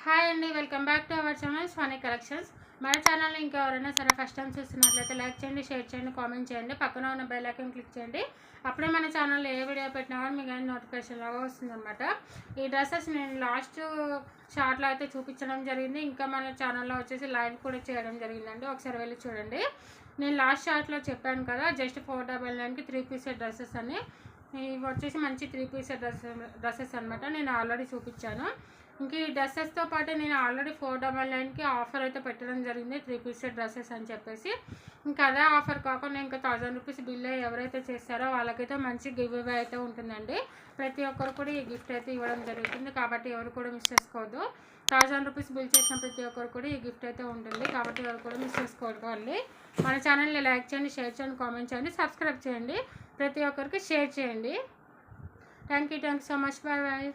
Hi అండి, welcome back to our channel Swani collections. మన channel ఇంకా ఎవరైనా సరే ఫస్ట్ టైం చూస్తున్నట్లయితే లైక్ చేయండి, షేర్ చేయండి, కామెంట్ చేయండి, పక్కన ఉన్న బెల్ ఐకాన్ క్లిక్ చేయండి. అప్పుడే మన ఛానల్లో ఏ వీడియో పెట్టినా కానీ మీకు కానీ నోటిఫికేషన్ లాగా వస్తుందన్నమాట. ఈ డ్రెస్సెస్ నేను లాస్ట్ షార్ట్లో అయితే చూపించడం జరిగింది. ఇంకా మన ఛానల్లో వచ్చేసి లైవ్ కూడా చేయడం జరిగిందండి, ఒకసారి వెళ్ళి చూడండి. నేను లాస్ట్ షార్ట్లో చెప్పాను కదా, జస్ట్ 499కి 3 పీస్ డ్రెస్సెస్ అని. ఇవి వచ్చేసి మంచి 3 పీస్ డ్రెస్సెస్ అనమాట. నేను ఆల్రెడీ చూపించాను. ఇంక ఈ డ్రెస్సెస్తో పాటు నేను ఆల్రెడీ 499కి ఆఫర్ అయితే పెట్టడం జరిగింది, 3 పీస్ డ్రెస్సెస్ అని చెప్పేసి. ఇంకా అదే ఆఫర్ కాకుండా ఇంకా 1000 రూపీస్ బిల్ ఎవరైతే చేస్తారో వాళ్ళకైతే మంచి గివ్ అవే అయితే ఉంటుందండి. ప్రతి ఒక్కరు కూడా ఈ గిఫ్ట్ అయితే ఇవ్వడం జరుగుతుంది, కాబట్టి ఎవరు కూడా మిస్ చేసుకోవద్దు. 1000 రూపీస్ బిల్ చేసిన ప్రతి ఒక్కరు కూడా ఈ గిఫ్ట్ అయితే ఉంటుంది, కాబట్టి ఎవరు కూడా మిస్ చేసుకోవాలి. మన ఛానల్ని లైక్ చేయండి, షేర్ చేయండి, కామెంట్ చేయండి, సబ్స్క్రైబ్ చేయండి, ప్రతి ఒక్కరికి షేర్ చేయండి. Thank you so much. Bye bye.